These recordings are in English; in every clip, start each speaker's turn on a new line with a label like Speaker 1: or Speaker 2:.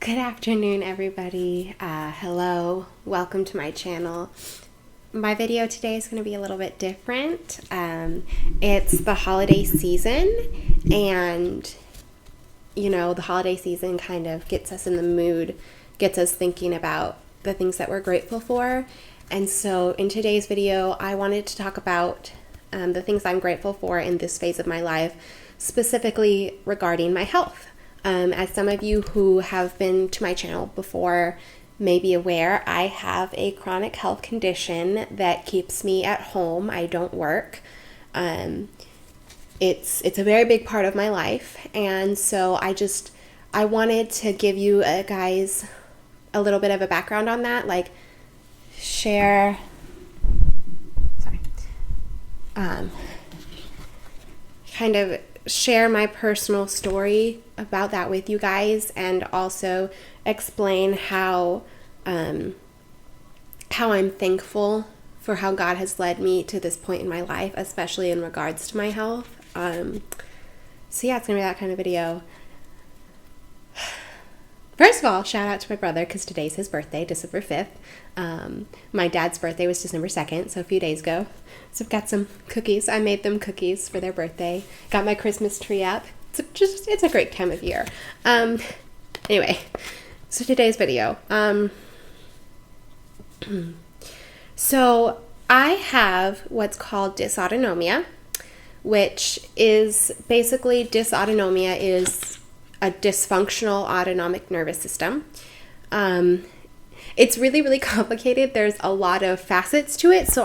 Speaker 1: Good afternoon, everybody. Hello, welcome to my channel. My video today is going to be a little bit different. It's the holiday season, and the holiday season kind of gets us in the mood, gets us thinking about the things that we're grateful for. And so in today's video, I wanted to talk about the things I'm grateful for in this phase of my life, specifically regarding my health. As some of you who have been to my channel before may be aware, I have a chronic health condition that keeps me at home. I don't work. It's a very big part of my life, and so I wanted to give you guys a little bit of a background on that, share my personal story about that with you guys, and also explain how I'm thankful for how God has led me to this point in my life, especially in regards to my health. So yeah, it's gonna be that kind of video. First of all, shout out to my brother, because today's his birthday, December 5th. My dad's birthday was December 2nd, so a few days ago. So I've got some cookies. I made them cookies for their birthday. Got my Christmas tree up. It's a great time of year. Anyway, so today's video. So I have what's called dysautonomia, which is basically dysautonomia is a dysfunctional autonomic nervous system. It's really, really complicated. There's a lot of facets to it. So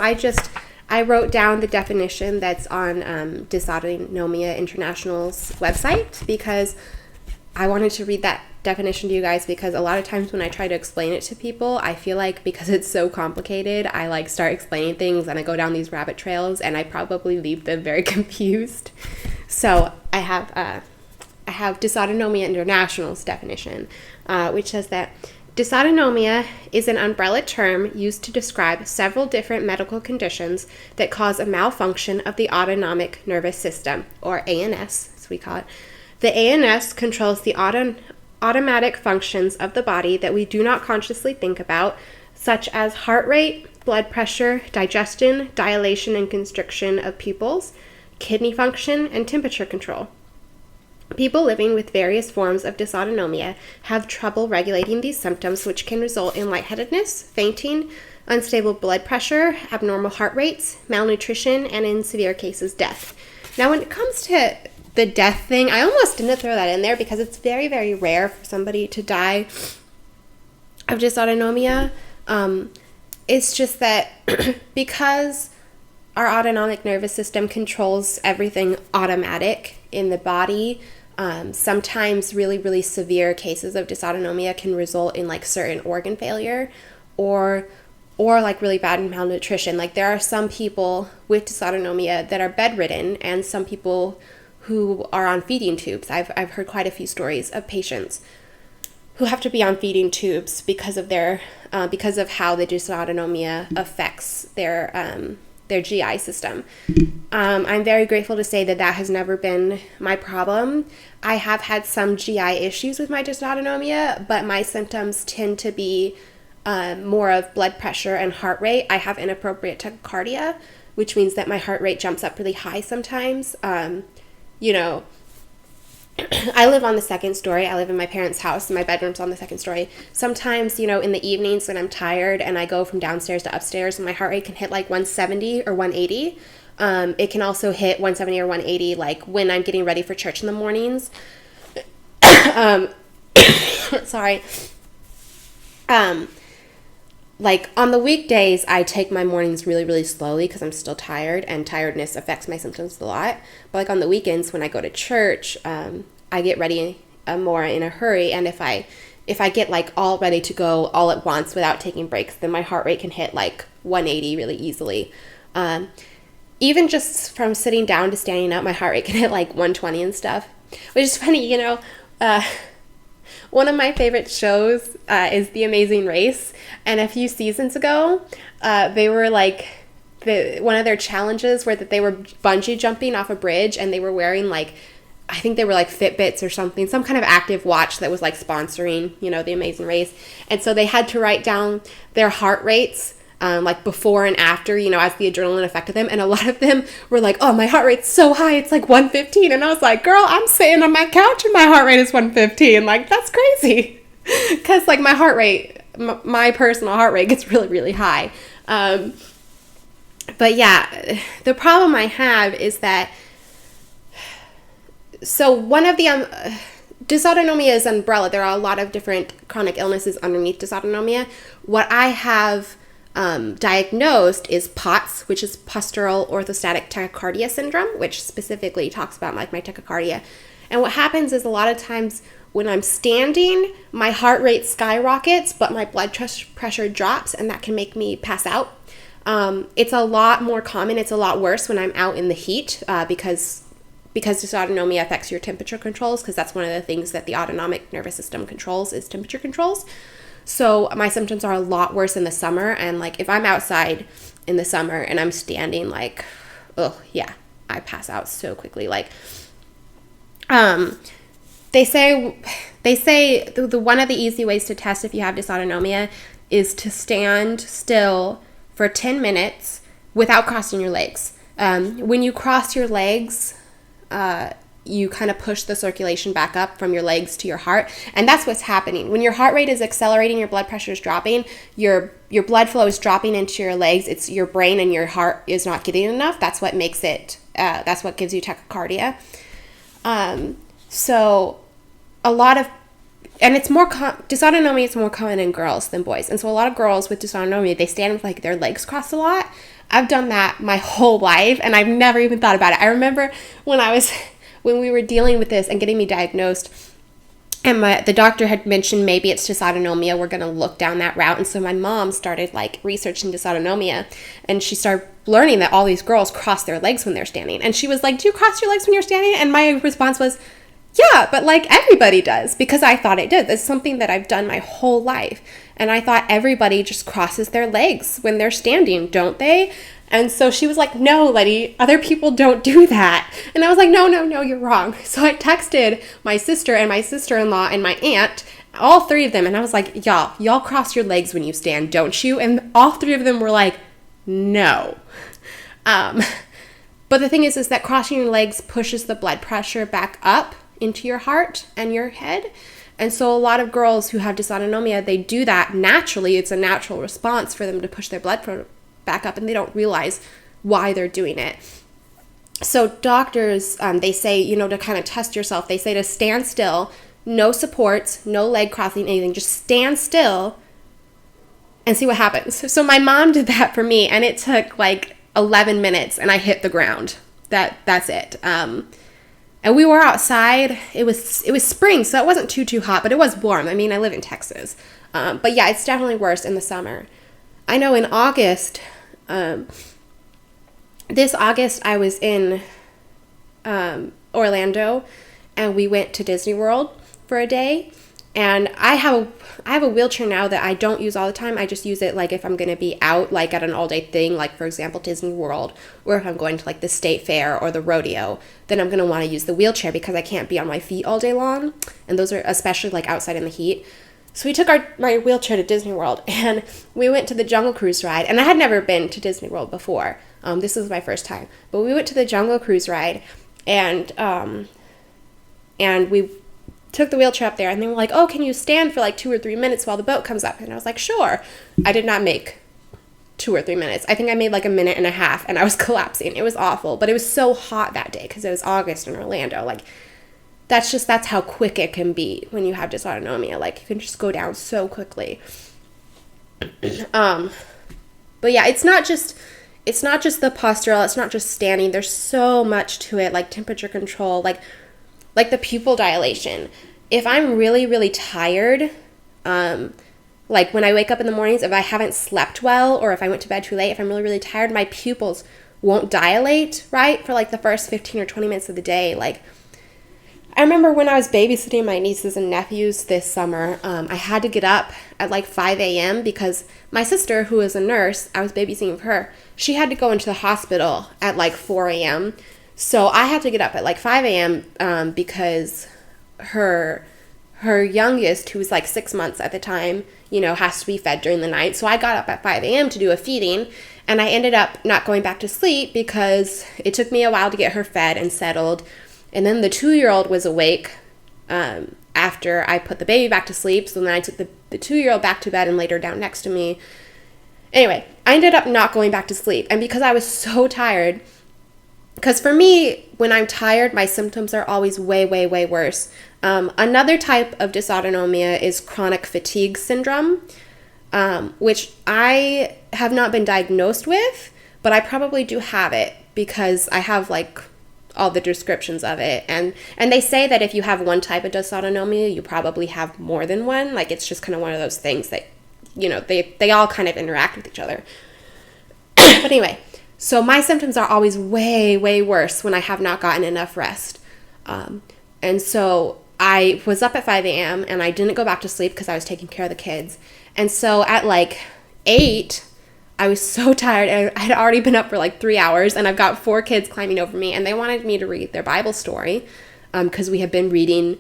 Speaker 1: I wrote down the definition that's on Dysautonomia International's website, because I wanted to read that definition to you guys, because a lot of times when I try to explain it to people, I feel like because it's so complicated, I start explaining things and I go down these rabbit trails and I probably leave them very confused. So I have Dysautonomia International's definition, which says that dysautonomia is an umbrella term used to describe several different medical conditions that cause a malfunction of the autonomic nervous system, or ANS, as we call it. The ANS controls the automatic functions of the body that we do not consciously think about, such as heart rate, blood pressure, digestion, dilation and constriction of pupils, kidney function, and temperature control. People living with various forms of dysautonomia have trouble regulating these symptoms, which can result in lightheadedness, fainting, unstable blood pressure, abnormal heart rates, malnutrition, and in severe cases, death. Now, when it comes to the death thing, I almost didn't throw that in there because it's very, very rare for somebody to die of dysautonomia. It's just that because our autonomic nervous system controls everything automatic in the body, sometimes really, really severe cases of dysautonomia can result in certain organ failure or really bad malnutrition. There are some people with dysautonomia that are bedridden, and some people who are on feeding tubes. I've heard quite a few stories of patients who have to be on feeding tubes because of how the dysautonomia affects their GI system. I'm very grateful to say that has never been my problem. I have had some GI issues with my dysautonomia, but my symptoms tend to be more of blood pressure and heart rate. I have inappropriate tachycardia, which means that my heart rate jumps up really high sometimes. I live on the second story. I live in my parents' house, and my bedroom's on the second story. Sometimes, in the evenings when I'm tired and I go from downstairs to upstairs, my heart rate can hit 170 or 180. It can also hit 170 or 180 when I'm getting ready for church in the mornings. Sorry. On the weekdays, I take my mornings really, really slowly because I'm still tired, and tiredness affects my symptoms a lot. But on the weekends when I go to church, I get ready more in a hurry, and if I get all ready to go all at once without taking breaks, then my heart rate can hit 180 really easily. Even just from sitting down to standing up, my heart rate can hit 120 and stuff, which is funny. One of my favorite shows is The Amazing Race, and a few seasons ago, they were one of their challenges were that they were bungee jumping off a bridge, and they were wearing I think they were like Fitbits or something, some kind of active watch that was like sponsoring, the Amazing Race. And so they had to write down their heart rates, like before and after, as the adrenaline affected them. And a lot of them were like, oh, my heart rate's so high, it's like 115. And I was like, girl, I'm sitting on my couch and my heart rate is 115. Like, that's crazy. Because like my heart rate, my personal heart rate gets really, really high. But yeah, the problem I have is that, so one of the, dysautonomia is umbrella. There are a lot of different chronic illnesses underneath dysautonomia. What I have diagnosed is POTS, which is postural orthostatic tachycardia syndrome, which specifically talks about like my tachycardia. And what happens is a lot of times when I'm standing, my heart rate skyrockets, but my blood pressure drops, and that can make me pass out. It's a lot more common. It's a lot worse when I'm out in the heat because dysautonomia affects your temperature controls, because that's one of the things that the autonomic nervous system controls is temperature controls. So my symptoms are a lot worse in the summer, and like if I'm outside in the summer and I'm standing, like, oh yeah, I pass out so quickly. Like, they say the one of the easy ways to test if you have dysautonomia is to stand still for 10 minutes without crossing your legs. When you cross your legs, you kind of push the circulation back up from your legs to your heart. And that's what's happening. When your heart rate is accelerating, your blood pressure is dropping, your blood flow is dropping into your legs. It's your brain and your heart is not getting enough. That's what makes it, that's what gives you tachycardia. So a lot of, and it's more, dysautonomia is more common in girls than boys. And so a lot of girls with dysautonomia, they stand with like their legs crossed a lot. I've done that my whole life and I've never even thought about it. I remember when we were dealing with this and getting me diagnosed, and the doctor had mentioned maybe it's dysautonomia, we're going to look down that route. And so my mom started like researching dysautonomia, and she started learning that all these girls cross their legs when they're standing. And she was like, do you cross your legs when you're standing? And my response was, yeah, but like everybody does, because I thought it did. It's something that I've done my whole life. And I thought everybody just crosses their legs when they're standing, don't they? And so she was like, no, Letty, other people don't do that. And I was like, no, you're wrong. So I texted my sister and my sister-in-law and my aunt, all three of them. And I was like, y'all cross your legs when you stand, don't you? And all three of them were like, no. But the thing is that crossing your legs pushes the blood pressure back up into your heart and your head. And so a lot of girls who have dysautonomia, they do that naturally. It's a natural response for them to push their blood pressure back up, and they don't realize why they're doing it. So doctors, they say, to kind of test yourself, they say to stand still, no supports, no leg crossing, anything, just stand still and see what happens. So my mom did that for me, and it took like 11 minutes and I hit the ground. That's it. And we were outside. It was spring, so it wasn't too hot, but it was warm. I mean, I live in Texas. But yeah, it's definitely worse in the summer. I know in August, this August I was in Orlando, and we went to Disney World for a day. And I have a wheelchair now that I don't use all the time. I just use it like if I'm going to be out, like at an all-day thing, like for example Disney World, or if I'm going to like the state fair or the rodeo, then I'm going to want to use the wheelchair because I can't be on my feet all day long. And those are especially like outside in the heat. So we took my wheelchair to Disney World, and we went to the Jungle Cruise ride. And I had never been to Disney World before. This was my first time. But we went to the Jungle Cruise ride, and we took the wheelchair up there, and they were like, oh, can you stand for like 2 or 3 minutes while the boat comes up? And I was like, sure. I did not make 2 or 3 minutes. I think I made like a minute and a half, and I was collapsing. It was awful, but it was so hot that day because it was August in Orlando. Like, that's how quick it can be when you have dysautonomia. Like, you can just go down so quickly. But yeah, it's not just the postural, it's not just standing. There's so much to it, like temperature control, like the pupil dilation. If I'm really, really tired, like when I wake up in the mornings, if I haven't slept well, or if I went to bed too late, if I'm really, really tired, my pupils won't dilate, right, for like the first 15 or 20 minutes of the day. Like, I remember when I was babysitting my nieces and nephews this summer, I had to get up at like 5 a.m. because my sister, who is a nurse, I was babysitting for her, she had to go into the hospital at like 4 a.m., So I had to get up at like 5 a.m. Because her youngest, who was like 6 months at the time, has to be fed during the night. So I got up at 5 a.m. to do a feeding, and I ended up not going back to sleep because it took me a while to get her fed and settled. And then the 2-year-old was awake after I put the baby back to sleep. So then I took the 2-year-old back to bed and laid her down next to me. Anyway, I ended up not going back to sleep. And because I was so tired, because for me, when I'm tired, my symptoms are always way, way, way worse. Another type of dysautonomia is chronic fatigue syndrome, which I have not been diagnosed with, but I probably do have it because I have like all the descriptions of it. And they say that if you have one type of dysautonomia, you probably have more than one. Like, it's just kind of one of those things that, they all kind of interact with each other. But anyway, so my symptoms are always way, way worse when I have not gotten enough rest. And so I was up at 5 a.m. and I didn't go back to sleep because I was taking care of the kids. And so at like 8, I was so tired. I had already been up for like 3 hours, and I've got 4 kids climbing over me, and they wanted me to read their Bible story because we have been reading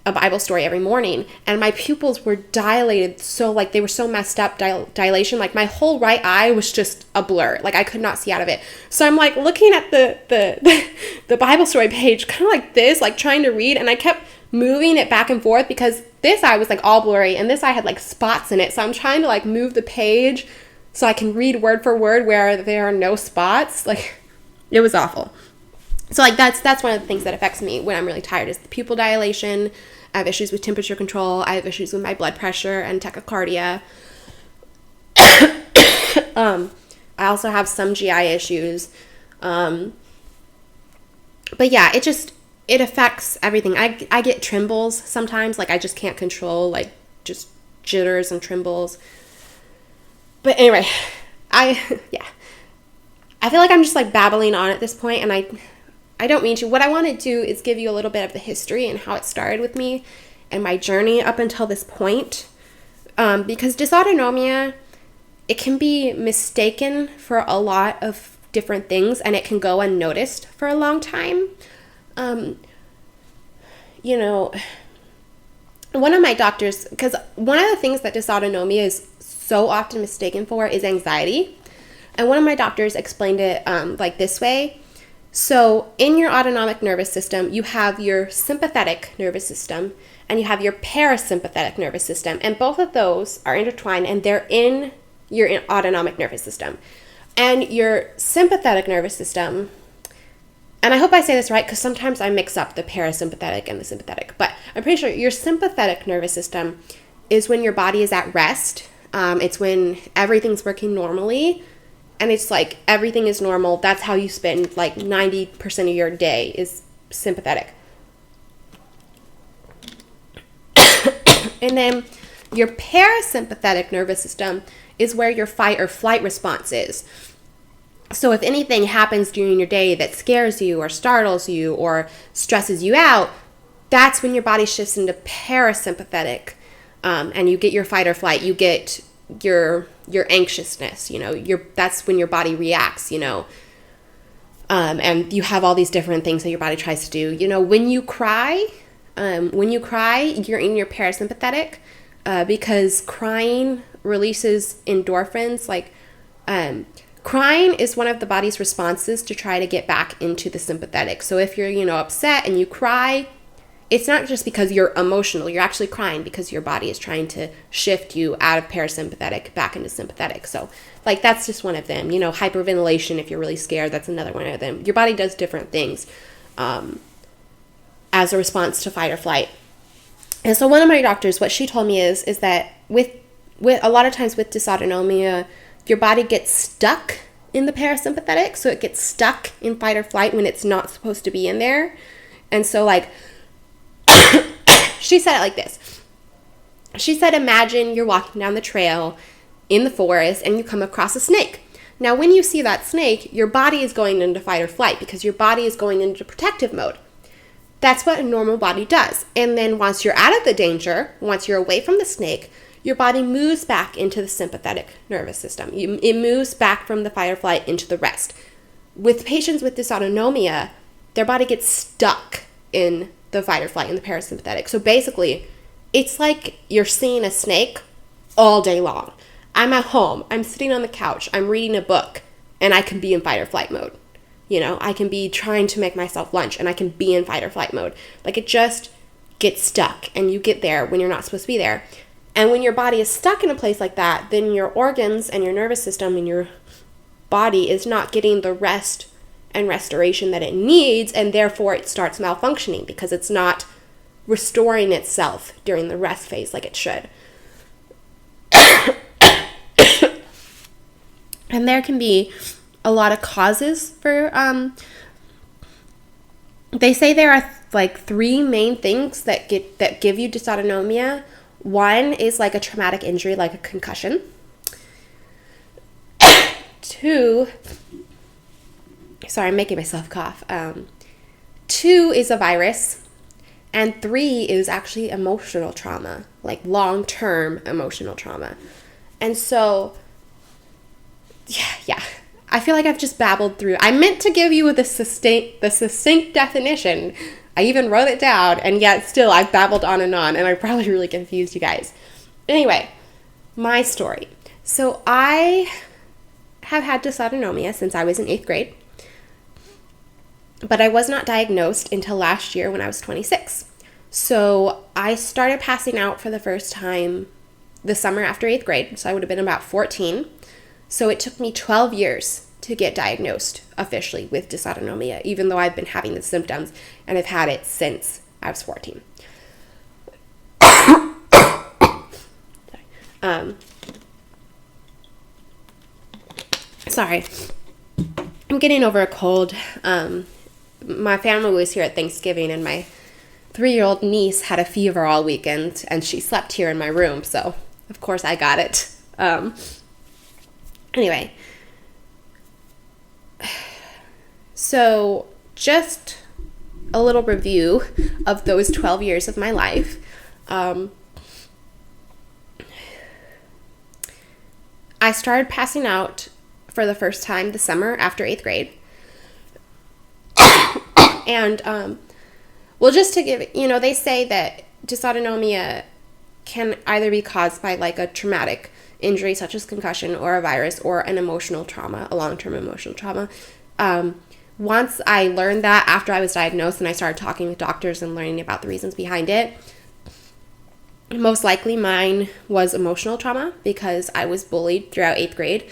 Speaker 1: a Bible story every morning, and my pupils were dilated, so like they were so messed up, dilation, like my whole right eye was just a blur, like I could not see out of it. So I'm like looking at the Bible story page kind of like this, like trying to read, and I kept moving it back and forth because this eye was like all blurry and this eye had like spots in it, so I'm trying to like move the page so I can read word for word where there are no spots. Like, it was awful. So like that's one of the things that affects me when I'm really tired is the pupil dilation. I have issues with temperature control. I have issues with my blood pressure and tachycardia. I also have some GI issues. But yeah, it affects everything. I get trembles sometimes. Like, I just can't control, like, just jitters and trembles. But anyway, I feel like I'm just like babbling on at this point, and I don't mean to. What I want to do is give you a little bit of the history and how it started with me and my journey up until this point. Because dysautonomia, it can be mistaken for a lot of different things, and it can go unnoticed for a long time. One of my doctors, because one of the things that dysautonomia is so often mistaken for is anxiety. And one of my doctors explained it like this way. So in your autonomic nervous system, you have your sympathetic nervous system and you have your parasympathetic nervous system. And both of those are intertwined, and they're in your autonomic nervous system. And your sympathetic nervous system, and I hope I say this right because sometimes I mix up the parasympathetic and the sympathetic, but I'm pretty sure your sympathetic nervous system is when your body is at rest. It's when everything's working normally, and it's like everything is normal. That's how you spend like 90% of your day is sympathetic. And then your parasympathetic nervous system is where your fight or flight response is. So if anything happens during your day that scares you or startles you or stresses you out, that's when your body shifts into parasympathetic, and you get your fight or flight. You get your anxiousness, that's when your body reacts, and you have all these different things that your body tries to do. When you cry, you're in your parasympathetic, because crying releases endorphins. Like, crying is one of the body's responses to try to get back into the sympathetic. So if you're, upset and you cry, it's not just because you're emotional. You're actually crying because your body is trying to shift you out of parasympathetic back into sympathetic. So, like, that's just one of them. Hyperventilation, if you're really scared, that's another one of them. Your body does different things as a response to fight or flight. And so one of my doctors, what she told me is that with a lot of times with dysautonomia, your body gets stuck in the parasympathetic. So it gets stuck in fight or flight when it's not supposed to be in there. And so, like, she said it like this. She said, imagine you're walking down the trail in the forest and you come across a snake. Now, when you see that snake, your body is going into fight or flight because your body is going into protective mode. That's what a normal body does. And then once you're out of the danger, once you're away from the snake, your body moves back into the sympathetic nervous system. It moves back from the fight or flight into the rest. With patients with dysautonomia, their body gets stuck in the fight or flight, in the parasympathetic. So basically, it's like you're seeing a snake all day long. I'm at home, I'm sitting on the couch, I'm reading a book, and I can be in fight or flight mode. You know, I can be trying to make myself lunch, and I can be in fight or flight mode. Like, it just gets stuck, and you get there when you're not supposed to be there. And when your body is stuck in a place like that, then your organs and your nervous system and your body is not getting the rest and restoration that it needs, and therefore it starts malfunctioning because it's not restoring itself during the rest phase like it should. And there can be a lot of causes for, they say there are like 3 main things that give you dysautonomia. One is like a traumatic injury, like a concussion. 2, sorry, I'm making myself cough. 2 is a virus, and 3 is actually emotional trauma, like long-term emotional trauma. And so, yeah, I feel like I've just babbled through. I meant to give you the succinct definition. I even wrote it down, and yet still I've babbled on, and I probably really confused you guys. Anyway, my story. So I have had dysautonomia since I was in 8th grade, but I was not diagnosed until last year when I was 26. So I started passing out for the first time the summer after 8th grade, so I would have been about 14. So it took me 12 years to get diagnosed officially with dysautonomia, even though I've been having the symptoms and I've had it since I was 14. Sorry. I'm getting over a cold. My family was here at Thanksgiving, and my 3-year-old niece had a fever all weekend, and she slept here in my room, so of course I got it. Anyway, so just a little review of those 12 years of my life. I started passing out for the first time the summer after 8th grade. And, well, just to give, they say that dysautonomia can either be caused by like a traumatic injury such as concussion or a virus or an emotional trauma, a long-term emotional trauma. Once I learned that after I was diagnosed and I started talking with doctors and learning about the reasons behind it, most likely mine was emotional trauma because I was bullied throughout 8th grade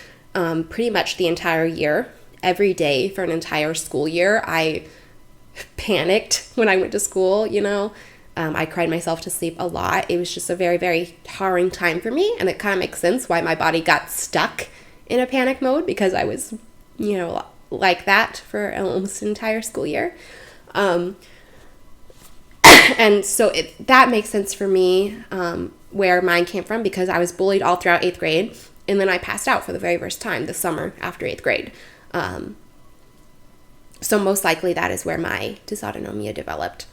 Speaker 1: pretty much the entire year. Every day for an entire school year, I panicked when I went to school, I cried myself to sleep a lot. It was just a very, very harrowing time for me, and it kind of makes sense why my body got stuck in a panic mode because I was, like that for almost an entire school year. And so that makes sense for me where mine came from because I was bullied all throughout 8th grade, and then I passed out for the very first time the summer after 8th grade. So most likely that is where my dysautonomia developed.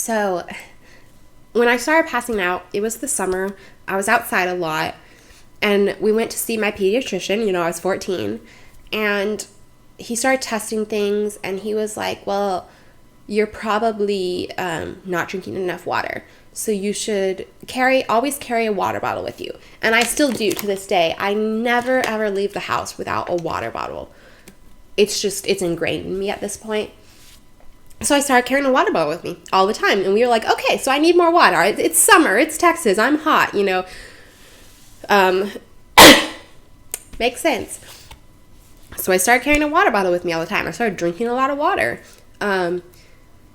Speaker 1: So when I started passing out, it was the summer. I was outside a lot, and we went to see my pediatrician. I was 14, and he started testing things, and he was like, well, you're probably not drinking enough water, so you should always carry a water bottle with you. And I still do to this day. I never, ever leave the house without a water bottle. It's ingrained in me at this point. So I started carrying a water bottle with me all the time. And we were like, okay, so I need more water. It's summer. It's Texas. I'm hot, Makes sense. So I started carrying a water bottle with me all the time. I started drinking a lot of water. And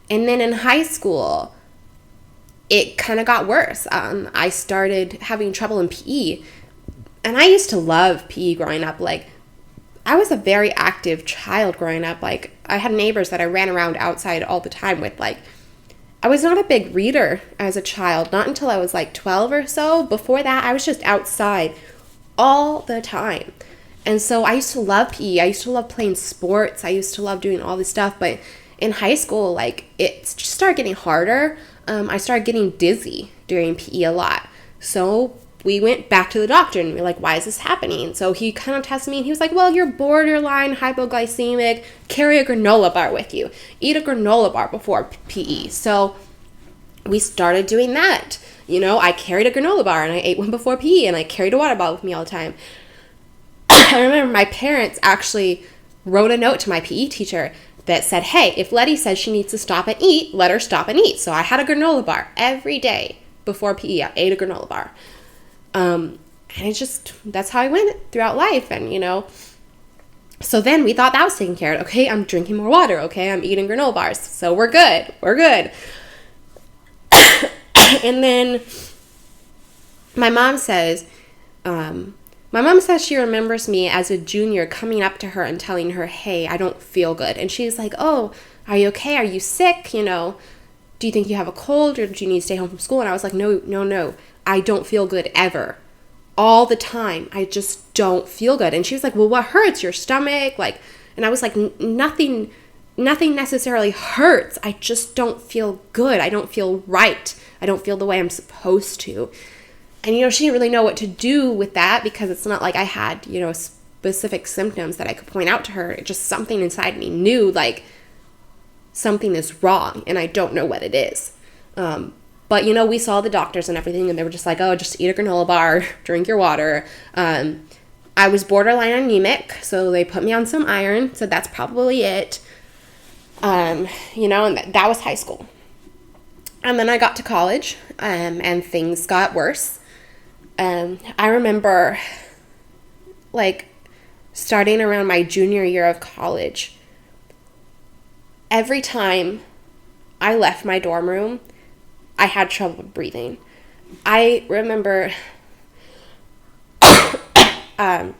Speaker 1: then in high school, it kind of got worse. I started having trouble in PE. And I used to love PE growing up. Like, I was a very active child growing up. Like, I had neighbors that I ran around outside all the time with. Like, I was not a big reader as a child, not until I was like 12 or so. Before that, I was just outside all the time. And so I used to love PE. I used to love playing sports. I used to love doing all this stuff. But in high school, like, it just started getting harder. I started getting dizzy during PE a lot. So we went back to the doctor and we were like, why is this happening? So he kind of tested me and he was like, well, you're borderline hypoglycemic. Carry a granola bar with you. Eat a granola bar before PE. So we started doing that. You know, I carried a granola bar and I ate one before PE, and I carried a water bottle with me all the time. I remember my parents actually wrote a note to my PE teacher that said, hey, if Letty says she needs to stop and eat, let her stop and eat. So I had a granola bar every day before PE. I ate a granola bar. And that's how I went throughout life. And, you know, so then we thought that was taken care of. Okay, I'm drinking more water. Okay, I'm eating granola bars. So we're good. We're good. And then my mom says she remembers me as a junior coming up to her and telling her, hey, I don't feel good. And she's like, oh, are you okay? Are you sick? You know, do you think you have a cold, or do you need to stay home from school? And I was like, no. I don't feel good ever. All the time. I just don't feel good. And she was like, well, what hurts? Your stomach? Like, and I was like, nothing necessarily hurts. I just don't feel good. I don't feel right. I don't feel the way I'm supposed to. And, you know, she didn't really know what to do with that, because it's not like I had, you know, specific symptoms that I could point out to her. It just, something inside me knew, like, something is wrong and I don't know what it is. But, you know, we saw the doctors and everything, and they were just like, oh, just eat a granola bar, drink your water. I was borderline anemic, so they put me on some iron, so that's probably it. You know, and that was high school. And then I got to college, and things got worse. I remember, like, starting around my junior year of college, every time I left my dorm room, I had trouble breathing. I remember I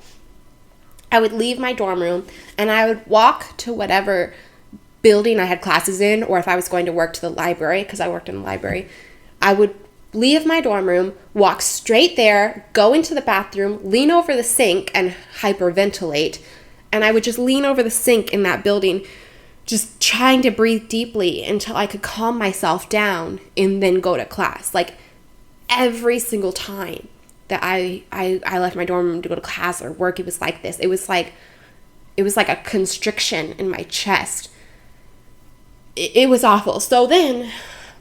Speaker 1: would leave my dorm room and I would walk to whatever building I had classes in, or if I was going to work, to the library, because I worked in a library. I would leave my dorm room, walk straight there, go into the bathroom, lean over the sink and hyperventilate. And I would just lean over the sink in that building, just trying to breathe deeply until I could calm myself down and then go to class. Like, every single time that I left my dorm room to go to class or work, it was like this. It was like a constriction in my chest. It was awful. So then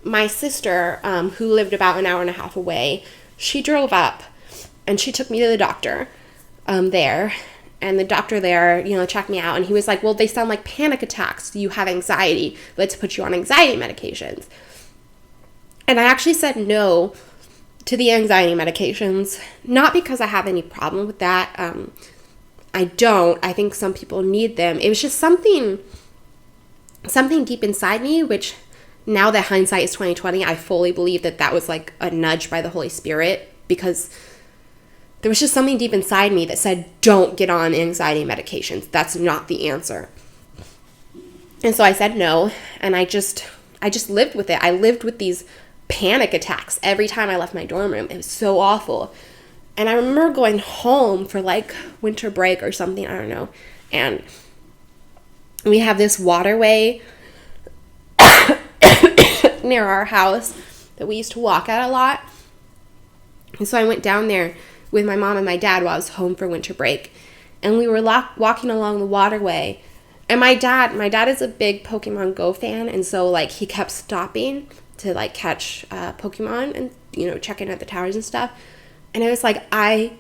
Speaker 1: my sister, who lived about an hour and a half away, she drove up and she took me to the doctor there. And the doctor there, you know, checked me out, and he was like, well, they sound like panic attacks. You have anxiety. Let's put you on anxiety medications. And I actually said no to the anxiety medications, not because I have any problem with that. I don't. I think some people need them. It was just something deep inside me, which now that hindsight is 2020, I fully believe that was like a nudge by the Holy Spirit, because there was just something deep inside me that said, don't get on anxiety medications. That's not the answer. And so I said no, and I just lived with it. I lived with these panic attacks every time I left my dorm room. It was so awful. And I remember going home for like winter break or something, I don't know. And we have this waterway near our house that we used to walk at a lot. And so I went down there with my mom and my dad while I was home for winter break. And we were walking along the waterway. And my dad is a big Pokemon Go fan. And so, like, he kept stopping to, like, catch Pokemon and, you know, check in at the towers and stuff. And it was like, I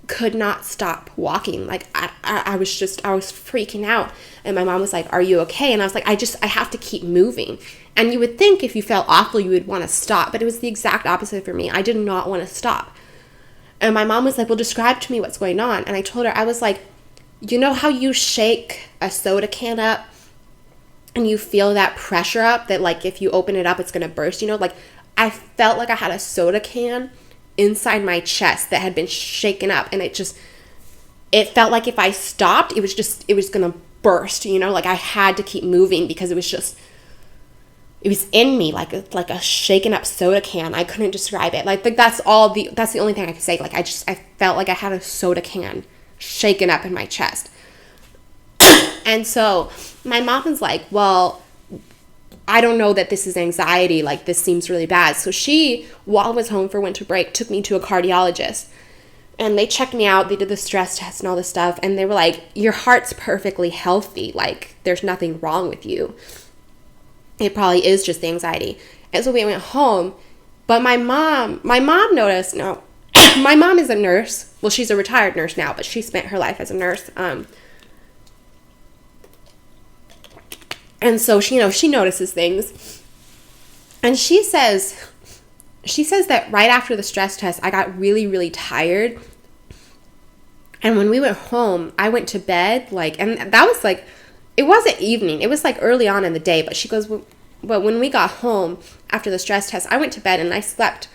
Speaker 1: could not stop walking. Like, I was freaking out. And my mom was like, are you okay? And I was like, I have to keep moving. And you would think if you felt awful, you would want to stop. But it was the exact opposite for me. I did not want to stop. And my mom was like, well, describe to me what's going on. And I told her, I was like, you know how you shake a soda can up and you feel that pressure up that, like, if you open it up, it's going to burst, you know? Like, I felt like I had a soda can inside my chest that had been shaken up. And it felt like if I stopped, it was going to burst, you know? Like, I had to keep moving because it was just, it was in me like a shaken up soda can. I couldn't describe it. Like that's the only thing I could say. Like I felt like I had a soda can shaken up in my chest. And so my mom was like, well, I don't know that this is anxiety. Like this seems really bad. So she, while I was home for winter break, took me to a cardiologist. And they checked me out. They did the stress test and all this stuff. And they were like, your heart's perfectly healthy. Like there's nothing wrong with you. It probably is just the anxiety. And so we went home. But my mom noticed, no, my mom is a nurse. Well, she's a retired nurse now, but she spent her life as a nurse. And so she notices things. And she says that right after the stress test, I got really, really tired. And when we went home, I went to bed, and that was it wasn't evening. It was early on in the day. But she goes, but when we got home after the stress test, I went to bed and I slept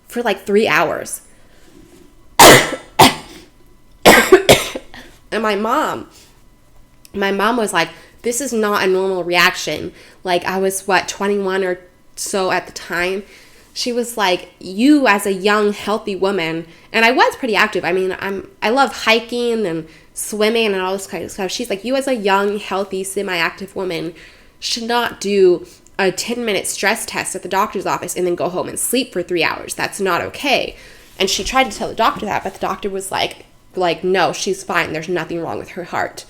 Speaker 1: for 3 hours. And my mom was like, this is not a normal reaction. I was 21 or so at the time. She was like, you as a young, healthy woman, and I was pretty active. I mean, I love hiking and swimming and all this kind of stuff. She's like, you as a young, healthy, semi-active woman should not do a 10-minute stress test at the doctor's office and then go home and sleep for 3 hours. That's not okay. And she tried to tell the doctor that, but the doctor was like, no, she's fine. There's nothing wrong with her heart.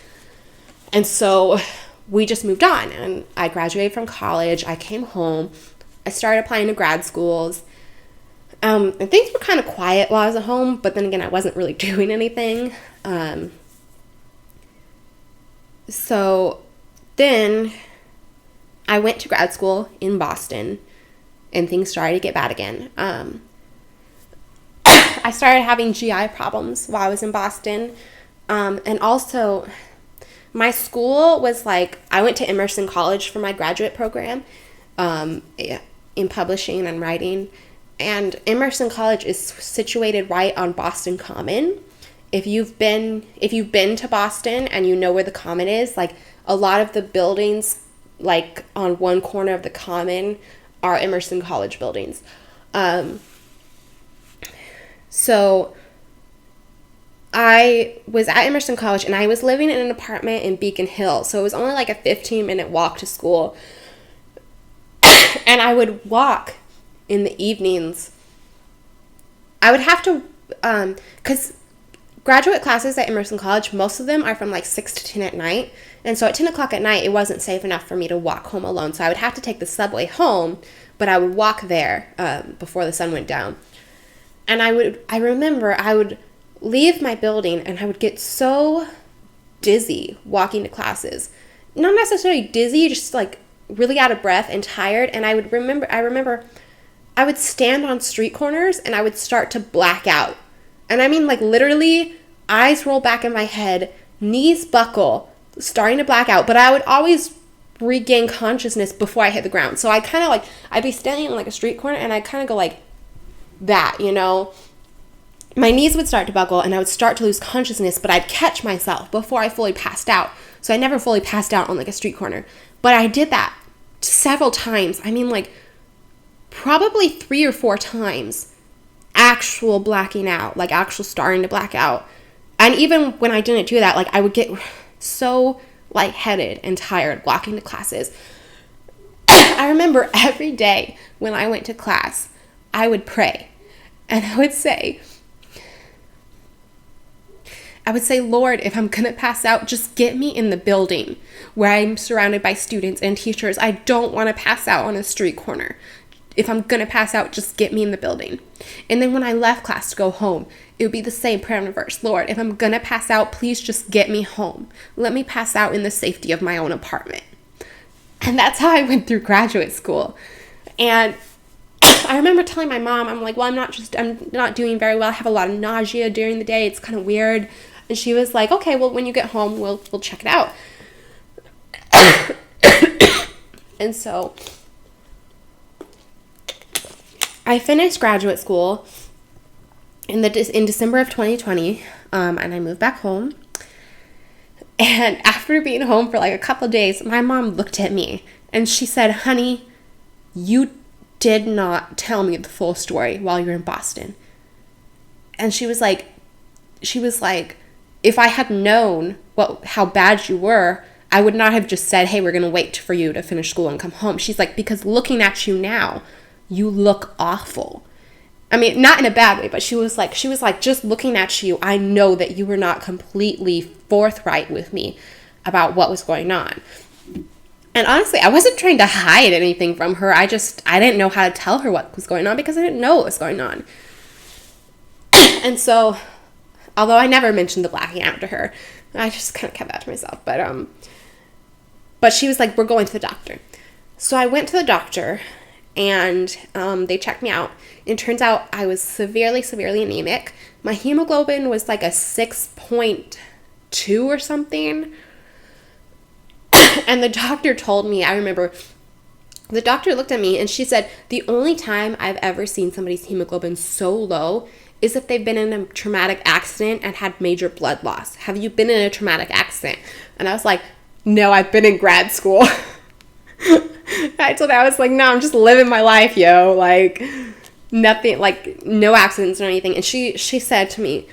Speaker 1: And so we just moved on, and I graduated from college. I came home. I started applying to grad schools. And things were kind of quiet while I was at home, but then again, I wasn't really doing anything. So then I went to grad school in Boston, and things started to get bad again. I started having GI problems while I was in Boston. And also, my school was I went to Emerson College for my graduate program in publishing and writing. And Emerson College is situated right on Boston Common. If you've been to Boston and you know where the Common is, a lot of the buildings on one corner of the Common are Emerson College buildings. So I was at Emerson College, and I was living in an apartment in Beacon Hill. So it was only a 15-minute walk to school. And I would walk in the evenings. I would have to, because graduate classes at Emerson College, most of them are from 6 to 10 at night. And so at 10 o'clock at night, it wasn't safe enough for me to walk home alone. So I would have to take the subway home, but I would walk there before the sun went down. And I remember I would leave my building and I would get so dizzy walking to classes. Not necessarily dizzy, just really out of breath and tired. And I remember I would stand on street corners and I would start to black out. And I mean literally eyes roll back in my head, knees buckle, starting to black out. But I would always regain consciousness before I hit the ground. So I kind of I'd be standing on a street corner and I'd kind of go that, My knees would start to buckle and I would start to lose consciousness, but I'd catch myself before I fully passed out. So I never fully passed out on a street corner. But I did that several times. I mean, probably 3 or 4 times. Actual blacking out, actual starting to black out. And even when I didn't do that, I would get so lightheaded and tired walking to classes. I remember every day when I went to class, I would pray. And I would say, Lord, if I'm going to pass out, just get me in the building where I'm surrounded by students and teachers. I don't want to pass out on a street corner. If I'm going to pass out, just get me in the building. And then when I left class to go home, it would be the same prayer and verse. Lord, if I'm going to pass out, please just get me home. Let me pass out in the safety of my own apartment. And that's how I went through graduate school. And I remember telling my mom, I'm well, I'm not doing very well. I have a lot of nausea during the day. It's kind of weird. And she was like, okay, well, when you get home, we'll check it out. And so I finished graduate school in December of 2020, and I moved back home. And after being home for a couple of days, my mom looked at me and she said, honey, you did not tell me the full story while you're in Boston. And she was like, if I had known how bad you were, I would not have just said, hey, we're going to wait for you to finish school and come home. She's like, because looking at you now, you look awful. I mean, not in a bad way, but she was like, just looking at you, I know that you were not completely forthright with me about what was going on. And honestly, I wasn't trying to hide anything from her. I didn't know how to tell her what was going on because I didn't know what was going on. And so, although I never mentioned the blacking out to her, I just kind of kept that to myself. But she was like, we're going to the doctor. So I went to the doctor, and they checked me out. It turns out I was severely, severely anemic. My hemoglobin was like a 6.2 or something. And the doctor told me, I remember, the doctor looked at me and she said, the only time I've ever seen somebody's hemoglobin so low is if they've been in a traumatic accident and had major blood loss. Have you been in a traumatic accident? And I was like, no, I've been in grad school. I told her, I was like, no, I'm just living my life, yo. Like, nothing, like, no accidents or anything. And she said to me,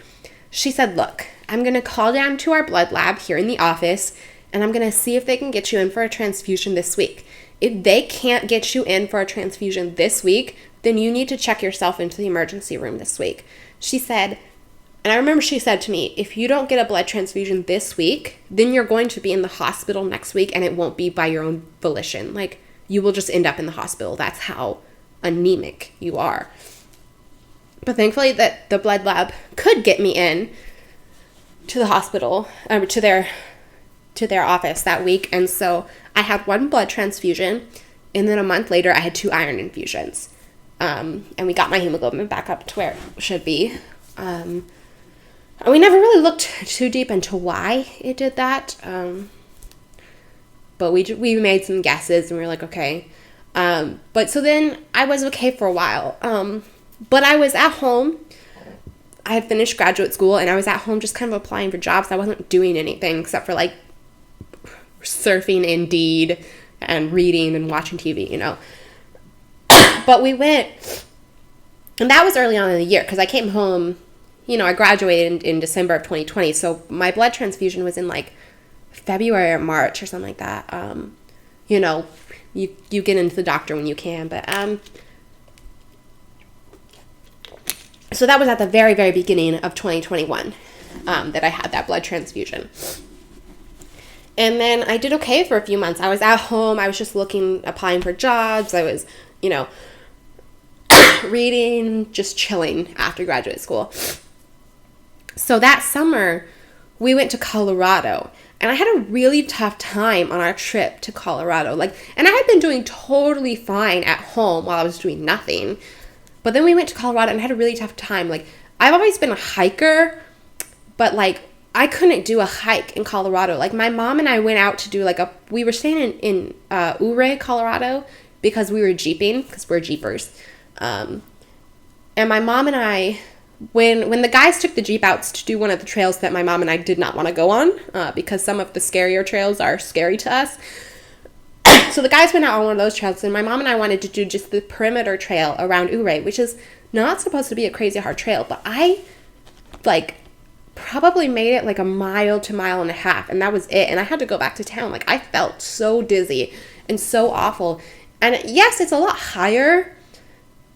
Speaker 1: she said, look, I'm going to call down to our blood lab here in the office, and I'm going to see if they can get you in for a transfusion this week. If they can't get you in for a transfusion this week, then you need to check yourself into the emergency room this week. She said, and I remember she said to me, if you don't get a blood transfusion this week, then you're going to be in the hospital next week, and it won't be by your own volition. Like, you will just end up in the hospital. That's how anemic you are. But thankfully that the blood lab could get me in to the hospital, to their office that week. And so I had one blood transfusion, and then a month later I had 2 iron infusions. And we got my hemoglobin back up to where it should be. And we never really looked too deep into why it did that. But we made some guesses, and we were like, okay. But so then I was okay for a while. But I was at home. I had finished graduate school, and I was at home just kind of applying for jobs. I wasn't doing anything except for like surfing Indeed and reading and watching TV, you know. But we went, and that was early on in the year because I came home, you know, I graduated in December of 2020. So my blood transfusion was in like February or March or something like that. You know, you get into the doctor when you can, but so that was at the very, very beginning of 2021 that I had that blood transfusion. And then I did okay for a few months. I was at home. I was just applying for jobs. I was, you know, reading, just chilling after graduate school. So that summer, we went to Colorado. And I had a really tough time on our trip to Colorado. And I had been doing totally fine at home while I was doing nothing. But then we went to Colorado and I had a really tough time. Like, I've always been a hiker, but like, I couldn't do a hike in Colorado. Like, my mom and I went out to do we were staying in Ouray, Colorado, because we were jeeping, because we're jeepers. And my mom and I, when the guys took the Jeep out to do one of the trails that my mom and I did not want to go on, because some of the scarier trails are scary to us. So the guys went out on one of those trails, and my mom and I wanted to do just the perimeter trail around Ouray, which is not supposed to be a crazy hard trail, but I, probably made it like a mile to mile and a half, and that was it. And I had to go back to town. Like, I felt so dizzy and so awful. And yes, it's a lot higher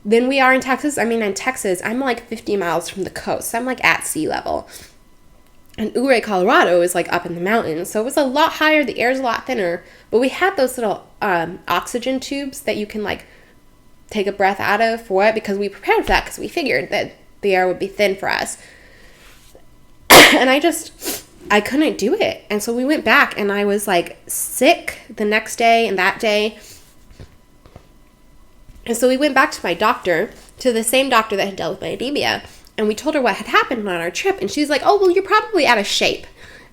Speaker 1: than we are in Texas. I mean, in Texas, I'm like 50 miles from the coast. So I'm like at sea level. And Ouray, Colorado is like up in the mountains. So it was a lot higher. The air's a lot thinner. But we had those little oxygen tubes that you can like take a breath out of for it, because we prepared for that, because we figured that the air would be thin for us. And I couldn't do it. And so we went back, and I was like sick the next day and that day. And so we went back to my doctor, to the same doctor that had dealt with my anemia. And we told her what had happened on our trip. And she's like, oh, well, you're probably out of shape.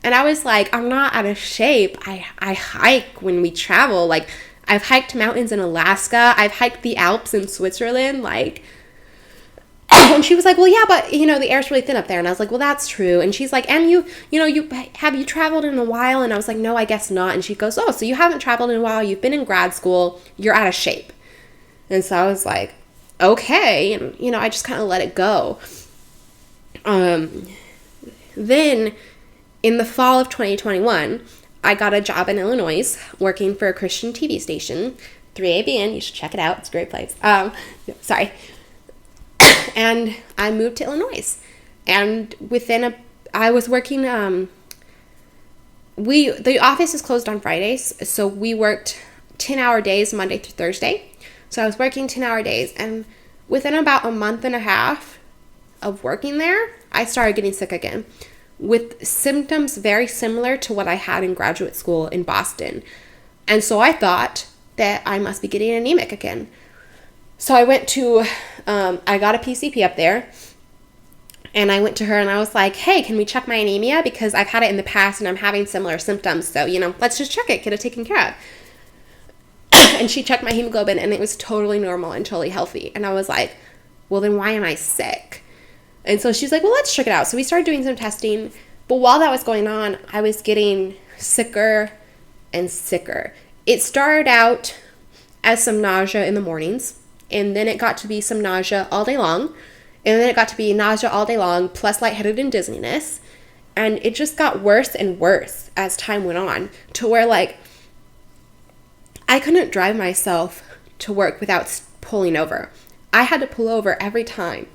Speaker 1: And I was like, I'm not out of shape. I hike when we travel. Like, I've hiked mountains in Alaska. I've hiked the Alps in Switzerland. Like, and she was like, well, yeah, but, you know, the air's really thin up there. And I was like, well, that's true. And she's like, and you have you traveled in a while? And I was like, no, I guess not. And she goes, oh, so you haven't traveled in a while. You've been in grad school. You're out of shape. And so I was like, okay. And, you know, I just kind of let it go. Then in the fall of 2021, I got a job in Illinois working for a Christian TV station, 3ABN. You should check it out. It's a great place. Sorry. And I moved to Illinois. And I was working, the office is closed on Fridays, so we worked 10-hour days Monday through Thursday. So I was working 10-hour days, and within about a month and a half of working there, I started getting sick again with symptoms very similar to what I had in graduate school in Boston. And so I thought that I must be getting anemic again. So I went to, I got a PCP up there, and I went to her and I was like, hey, can we check my anemia? Because I've had it in the past and I'm having similar symptoms. So, you know, let's just check it, get it taken care of. And she checked my hemoglobin and it was totally normal and totally healthy. And I was like, well, then why am I sick? And so she's like, well, let's check it out. So we started doing some testing. But while that was going on, I was getting sicker and sicker. It started out as some nausea in the mornings. And then it got to be some nausea all day long. And then it got to be nausea all day long, plus lightheaded and dizziness. And it just got worse and worse as time went on, to where, like, I couldn't drive myself to work without pulling over. I had to pull over every time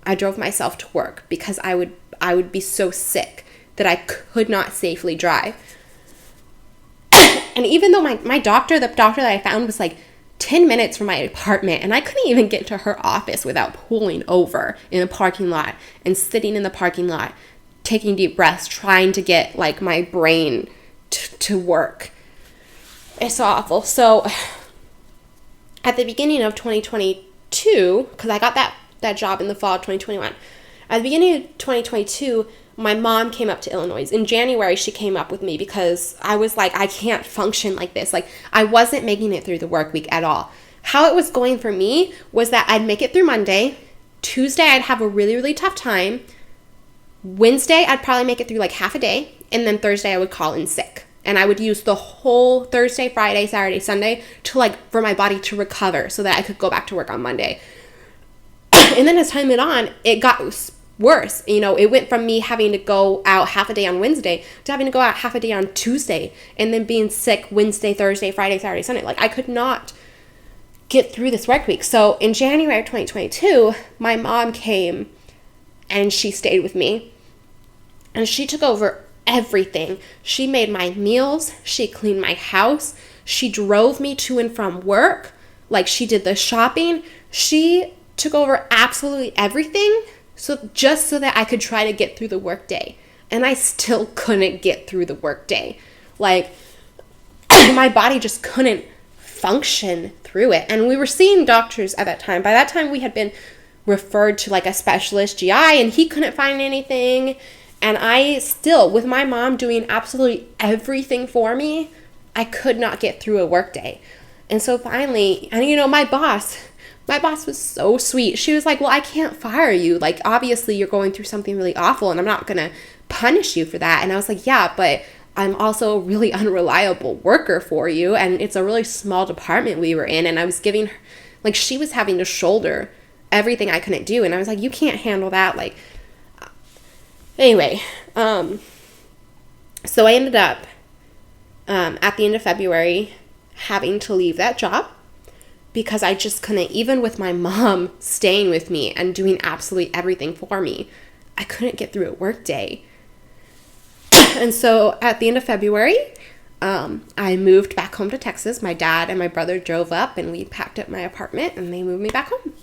Speaker 1: I drove myself to work because I would be so sick that I could not safely drive. And even though my doctor, the doctor that I found, was like 10 minutes from my apartment, and I couldn't even get to her office without pulling over in the parking lot and sitting in the parking lot, taking deep breaths, trying to get like my brain to work. It's so awful. So at the beginning of 2022, because I got that job in the fall of 2021, at the beginning of 2022, my mom came up to Illinois. In January, she came up with me because I was like, I can't function like this. Like, I wasn't making it through the work week at all. How it was going for me was that I'd make it through Monday. Tuesday, I'd have a really, really tough time. Wednesday, I'd probably make it through like half a day. And then Thursday, I would call in sick. And I would use the whole Thursday, Friday, Saturday, Sunday for my body to recover so that I could go back to work on Monday. And then as time went on, it got worse. You know, it went from me having to go out half a day on Wednesday to having to go out half a day on Tuesday, and then being sick Wednesday, Thursday, Friday, Saturday, Sunday. Like, I could not get through this work week. So in January of 2022, my mom came and she stayed with me, and she took over everything. She made my meals. She cleaned my house. She drove me to and from work. Like, she did the shopping. She took over absolutely everything. So just so that I could try to get through the workday. And I still couldn't get through the workday. Like, my body just couldn't function through it. And we were seeing doctors at that time. By that time, we had been referred to like a specialist GI, and he couldn't find anything. And I still, with my mom doing absolutely everything for me, I could not get through a workday. And so finally, and you know, my boss was so sweet. She was like, well, I can't fire you. Like, obviously you're going through something really awful and I'm not going to punish you for that. And I was like, yeah, but I'm also a really unreliable worker for you. And it's a really small department we were in. And I was giving her, like, she was having to shoulder everything I couldn't do. And I was like, you can't handle that. Like, anyway, so I ended up at the end of February having to leave that job. Because I just couldn't, even with my mom staying with me and doing absolutely everything for me, I couldn't get through a work day. And so at the end of February, I moved back home to Texas. My dad and my brother drove up and we packed up my apartment and they moved me back home.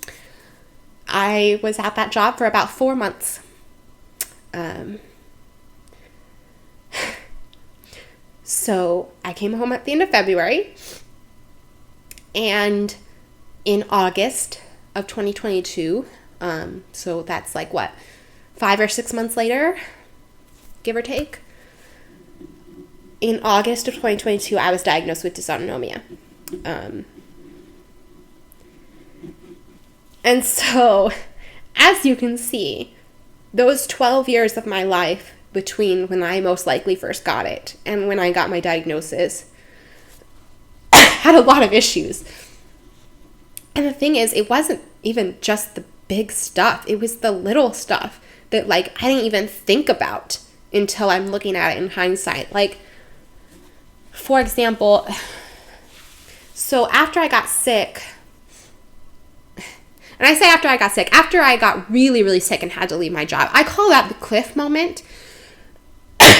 Speaker 1: I was at that job for about 4 months. So I came home at the end of February. And in August of 2022, so that's like what, 5 or 6 months later, give or take. In August of 2022, I was diagnosed with dysautonomia. And so, as you can see, those 12 years of my life between when I most likely first got it and when I got my diagnosis had a lot of issues. And the thing is, it wasn't even just the big stuff. It was the little stuff that, like, I didn't even think about until I'm looking at it in hindsight. Like, for example, so after I got sick, and I say after I got sick, after I got really, really sick and had to leave my job, I call that the cliff moment.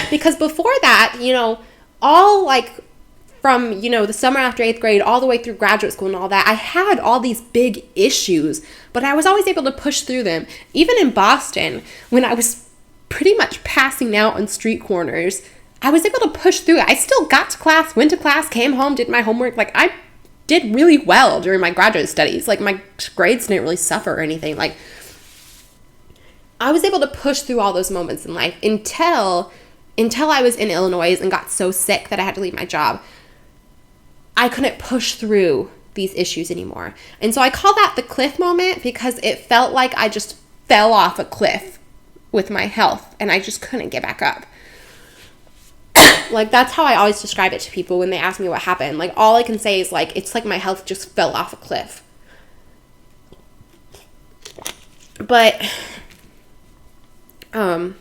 Speaker 1: Because before that, you know, all like from, you know, the summer after 8th grade all the way through graduate school and all that, I had all these big issues, but I was always able to push through them. Even in Boston, when I was pretty much passing out on street corners, I was able to push through it. I still got to class, went to class, came home, did my homework. Like, I did really well during my graduate studies. Like, my grades didn't really suffer or anything. Like, I was able to push through all those moments in life until I was in Illinois and got so sick that I had to leave my job. I couldn't push through these issues anymore. And so I call that the cliff moment because it felt like I just fell off a cliff with my health and I just couldn't get back up. Like, that's how I always describe it to people when they ask me what happened. Like, all I can say is, like, it's like my health just fell off a cliff. But, and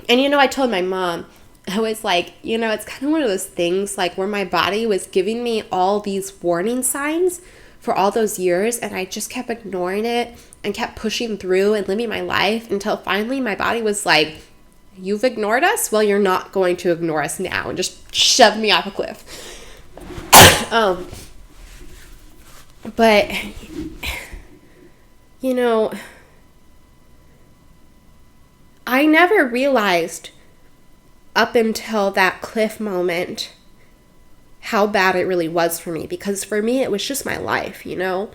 Speaker 1: you know, I told my mom, I was like, you know, it's kind of one of those things, like, where my body was giving me all these warning signs for all those years, and I just kept ignoring it and kept pushing through and living my life until finally my body was like, you've ignored us? Well, you're not going to ignore us now, and just shoved me off a cliff. But, you know, I never realized up until that cliff moment how bad it really was for me, because for me it was just my life, you know.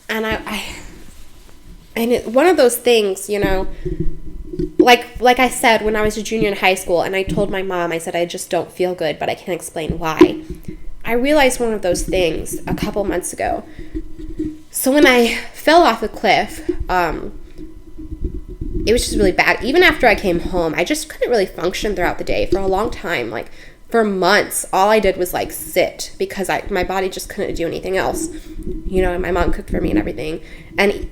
Speaker 1: And one of those things, you know, like I said, when I was a junior in high school and I told my mom, I said, I just don't feel good, but I can't explain why. I realized one of those things a couple months ago. So when I fell off a cliff, it was just really bad. Even after I came home, I just couldn't really function throughout the day for a long time. Like, for months, all I did was, like, sit because my body just couldn't do anything else. You know, and my mom cooked for me and everything. And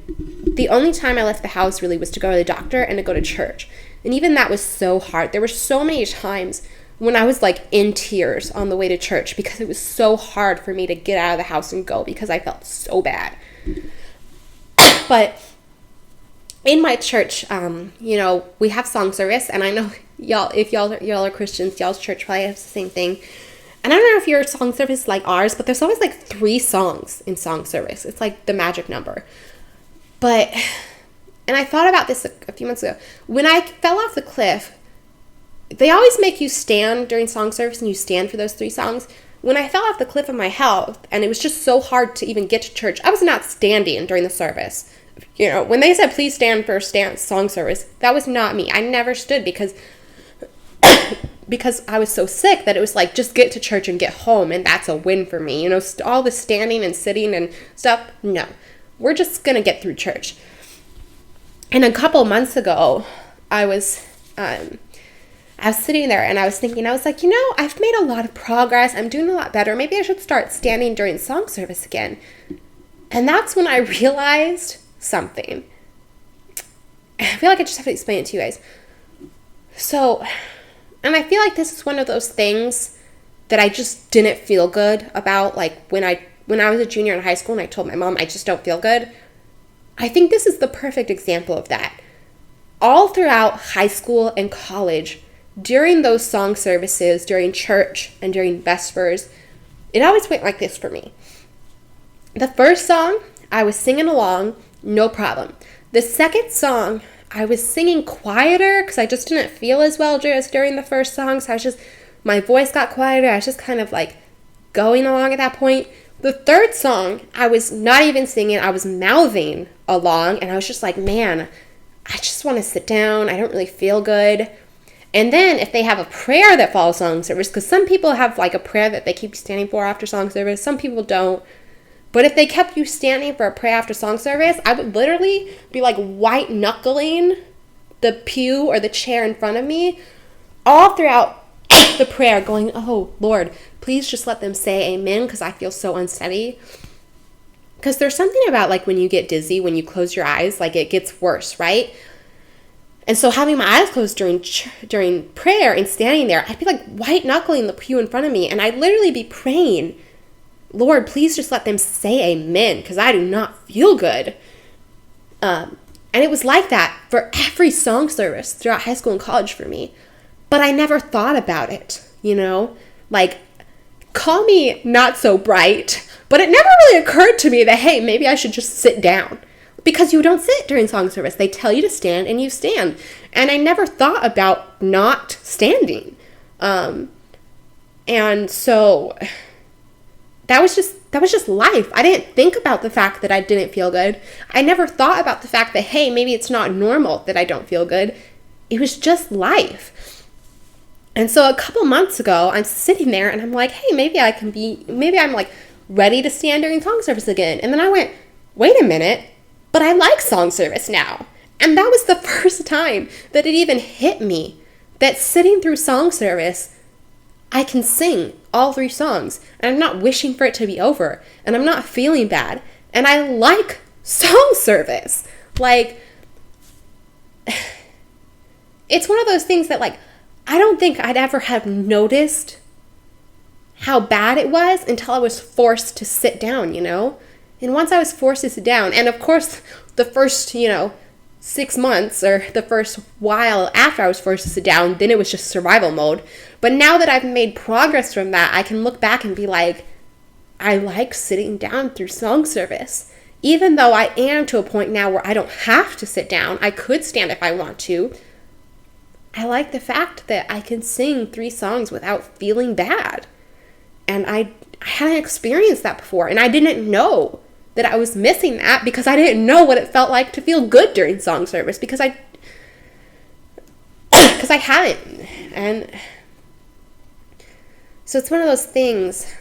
Speaker 1: the only time I left the house really was to go to the doctor and to go to church. And even that was so hard. There were so many times when I was, like, in tears on the way to church because it was so hard for me to get out of the house and go because I felt so bad. But in my church, you know, we have song service, and I know y'all are Christians, y'all's church probably has the same thing. And I don't know if your song service is like ours, but there's always like 3 songs in song service. It's like the magic number. But, and I thought about this a few months ago. When I fell off the cliff, they always make you stand during song service, and you stand for those 3 songs. When I fell off the cliff of my health, and it was just so hard to even get to church, I was not standing during the service. You know, when they said, please stand for song service, that was not me. I never stood because I was so sick that it was like, just get to church and get home, and that's a win for me. You know, all the standing and sitting and stuff, no. We're just going to get through church. And a couple months ago, I was sitting there and I was thinking, I was like, you know, I've made a lot of progress. I'm doing a lot better. Maybe I should start standing during song service again. And that's when I realized something. I feel like I just have to explain it to you guys. So, and I feel like this is one of those things that I just didn't feel good about. Like when I was a junior in high school and I told my mom, I just don't feel good. I think this is the perfect example of that. All throughout high school and college, during those song services, during church and during Vespers, it always went like this for me. The first song, I was singing along, no problem. The second song, I was singing quieter because I just didn't feel as well just during the first song. So my voice got quieter. I was just kind of like going along at that point. The third song, I was not even singing. I was mouthing along, and I was just like, man, I just want to sit down. I don't really feel good. And then if they have a prayer that follows song service, because some people have like a prayer that they keep standing for after song service, some people don't. But if they kept you standing for a prayer after song service, I would literally be like white knuckling the pew or the chair in front of me all throughout the prayer going, oh, Lord, please just let them say amen because I feel so unsteady. Because there's something about like when you get dizzy, when you close your eyes, like it gets worse, right? And so having my eyes closed during prayer and standing there, I'd be like white knuckling the pew in front of me. And I'd literally be praying, Lord, please just let them say amen because I do not feel good. And it was like that for every song service throughout high school and college for me. But I never thought about it, you know? Like, call me not so bright, but it never really occurred to me that, hey, maybe I should just sit down. Because you don't sit during song service. They tell you to stand and you stand. And I never thought about not standing. And so that was just life. I didn't think about the fact that I didn't feel good. I never thought about the fact that, hey, maybe it's not normal that I don't feel good. It was just life. And so a couple months ago, I'm sitting there and I'm like, hey, maybe I'm like ready to stand during song service again. And then I went, wait a minute, but I like song service now. And that was the first time that it even hit me that sitting through song service, I can sing all 3 songs. And I'm not wishing for it to be over. And I'm not feeling bad. And I like song service. Like, it's one of those things that like, I don't think I'd ever have noticed how bad it was until I was forced to sit down, you know? And once I was forced to sit down, and of course, the first, 6 months or the first while after I was forced to sit down, then it was just survival mode. But now that I've made progress from that, I can look back and be like, I like sitting down through song service. Even though I am to a point now where I don't have to sit down, I could stand if I want to. I like the fact that I can sing 3 songs without feeling bad. And I hadn't experienced that before. And I didn't know that I was missing that because I didn't know what it felt like to feel good during song service because I hadn't. And so it's one of those things,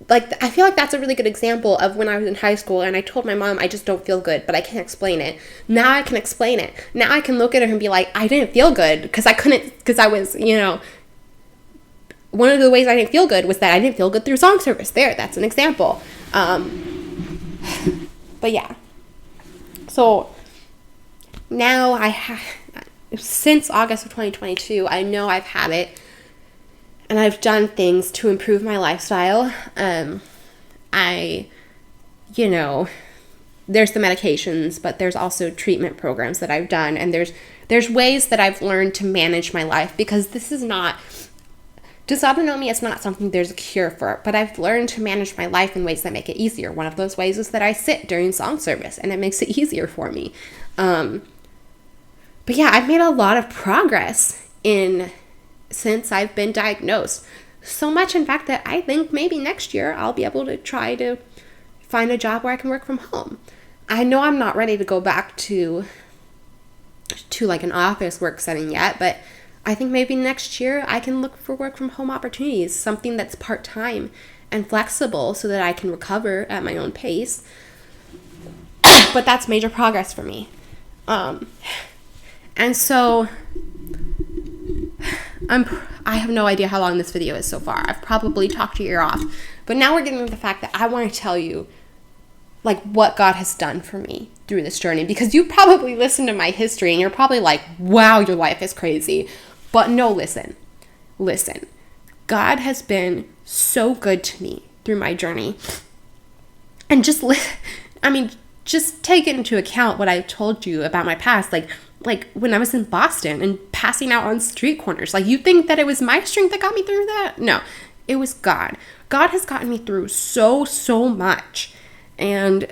Speaker 1: like, I feel like that's a really good example of when I was in high school and I told my mom I just don't feel good, but I can't explain it. Now I can explain it. Now I can look at her and be like, I didn't feel good because I was, one of the ways I didn't feel good was that I didn't feel good through song service. There, that's an example. But yeah. So now since August of 2022, I know I've had it. And I've done things to improve my lifestyle. There's the medications, but there's also treatment programs that I've done. And there's ways that I've learned to manage my life because dysautonomia is not something there's a cure for, but I've learned to manage my life in ways that make it easier. One of those ways is that I sit during song service and it makes it easier for me. But yeah, I've made a lot of progress since I've been diagnosed. So much, in fact, that I think maybe next year I'll be able to try to find a job where I can work from home. I know I'm not ready to go back to like an office work setting yet, but I think maybe next year I can look for work from home opportunities, something that's part-time and flexible so that I can recover at my own pace. But that's major progress for me. And so I have no idea how long this video is so far. I've probably talked your ear off. But now we're getting to the fact that I want to tell you like what God has done for me through this journey. Because you probably listened to my history and you're probably like, wow, your life is crazy. But no, listen. God has been so good to me through my journey. And just take into account what I've told you about my past. Like when I was in Boston and passing out on street corners. Like, you think that it was my strength that got me through that? No, it was God. God has gotten me through so much. And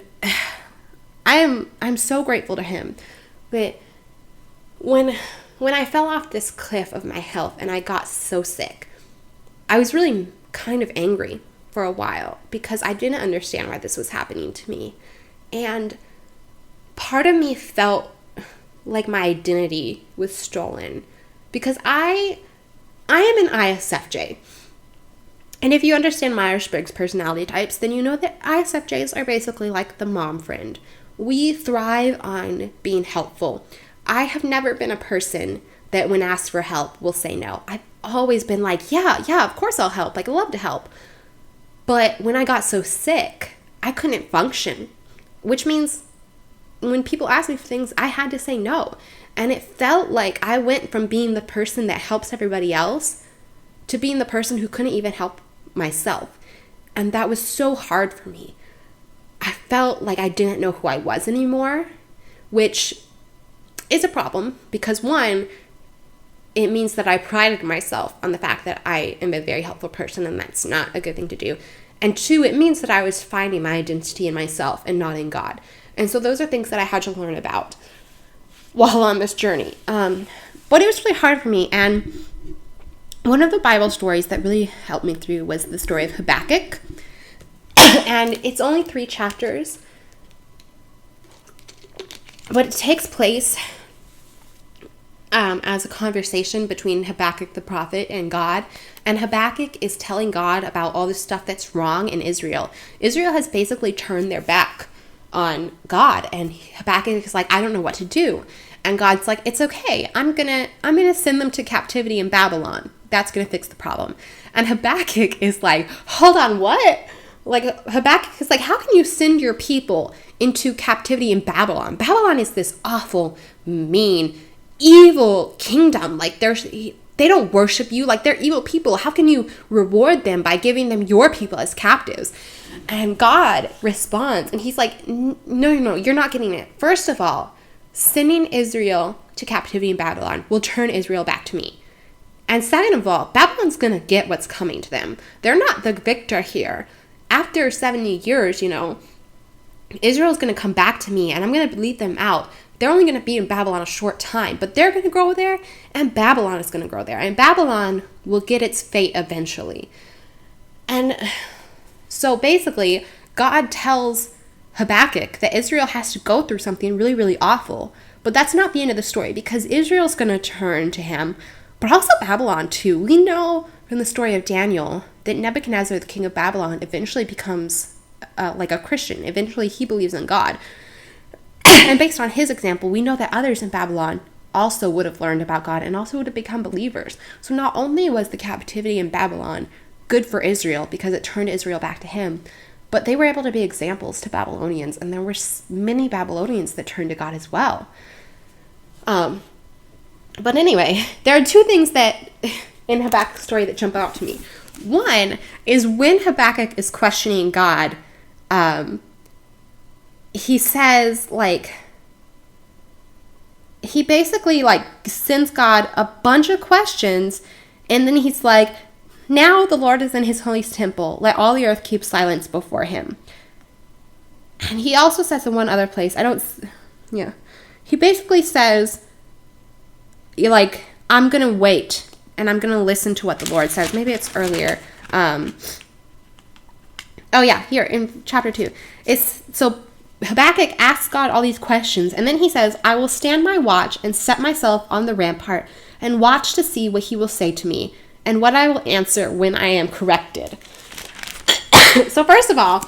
Speaker 1: I'm so grateful to him. But when I fell off this cliff of my health and I got so sick, I was really kind of angry for a while because I didn't understand why this was happening to me. And part of me felt like my identity was stolen because I am an ISFJ. And if you understand Myers-Briggs personality types, then you know that ISFJs are basically like the mom friend. We thrive on being helpful. I have never been a person that when asked for help will say no. I've always been like, yeah, of course I'll help. Like, I love to help. But when I got so sick, I couldn't function, which means when people asked me for things, I had to say no. And it felt like I went from being the person that helps everybody else to being the person who couldn't even help myself. And that was so hard for me. I felt like I didn't know who I was anymore, which is a problem because, one, it means that I prided myself on the fact that I am a very helpful person, and that's not a good thing to do. And two, it means that I was finding my identity in myself and not in God. And so those are things that I had to learn about while on this journey. But it was really hard for me. And one of the Bible stories that really helped me through was the story of Habakkuk. And it's only 3 chapters. But it takes place as a conversation between Habakkuk the prophet and God. And Habakkuk is telling God about all the stuff that's wrong in Israel. Israel has basically turned their back on God, and Habakkuk is like, I don't know what to do. And God's like, it's okay. I'm gonna send them to captivity in Babylon. That's gonna fix the problem. And Habakkuk is like, hold on, what? Like, Habakkuk is like, how can you send your people into captivity in Babylon? Babylon is this awful, mean, evil kingdom. Like, they don't worship you. Like, they're evil people. How can you reward them by giving them your people as captives? And God responds, and he's like, no, you're not getting it. First of all, sending Israel to captivity in Babylon will turn Israel back to me. And second of all, Babylon's going to get what's coming to them. They're not the victor here. After 70 years, Israel's going to come back to me, and I'm going to lead them out. They're only going to be in Babylon a short time, but they're going to grow there, and Babylon is going to grow there. And Babylon will get its fate eventually. And so basically, God tells Habakkuk that Israel has to go through something really, really awful. But that's not the end of the story, because Israel's going to turn to him, but also Babylon too. We know from the story of Daniel that Nebuchadnezzar, the king of Babylon, eventually becomes like a Christian. Eventually he believes in God. And based on his example, we know that others in Babylon also would have learned about God and also would have become believers. So not only was the captivity in Babylon good for Israel because it turned Israel back to him, but they were able to be examples to Babylonians, and there were many Babylonians that turned to God as well. But anyway, there are 2 things that in Habakkuk's story that jump out to me. One is when Habakkuk is questioning God, he says, he basically, sends God a bunch of questions, and then he's like, now the Lord is in his holy temple. Let all the earth keep silence before him. And he also says in one other place, he basically says, I'm going to wait, and I'm going to listen to what the Lord says. Maybe it's earlier. Here in chapter 2. So Habakkuk asks God all these questions, and then he says, I will stand my watch and set myself on the rampart and watch to see what he will say to me and what I will answer when I am corrected. So first of all,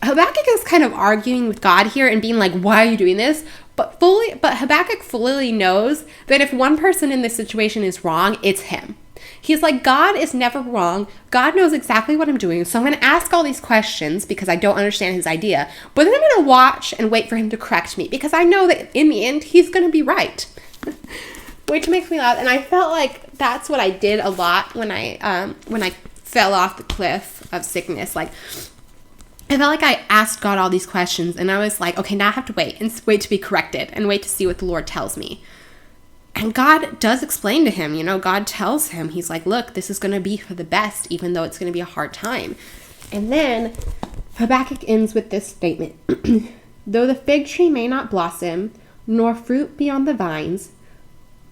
Speaker 1: Habakkuk is kind of arguing with God here and being like, why are you doing this? But Habakkuk fully knows that if one person in this situation is wrong, it's him. He's like, God is never wrong. God knows exactly what I'm doing. So I'm going to ask all these questions because I don't understand his idea. But then I'm going to watch and wait for him to correct me because I know that in the end, he's going to be right. Which makes me laugh. And I felt like that's what I did a lot when I fell off the cliff of sickness. I felt like I asked God all these questions and I was like, okay, now I have to wait to be corrected and wait to see what the Lord tells me. And God does explain to him, God tells him, he's like, look, this is going to be for the best, even though it's going to be a hard time. And then Habakkuk ends with this statement. Though the fig tree may not blossom, nor fruit be on the vines,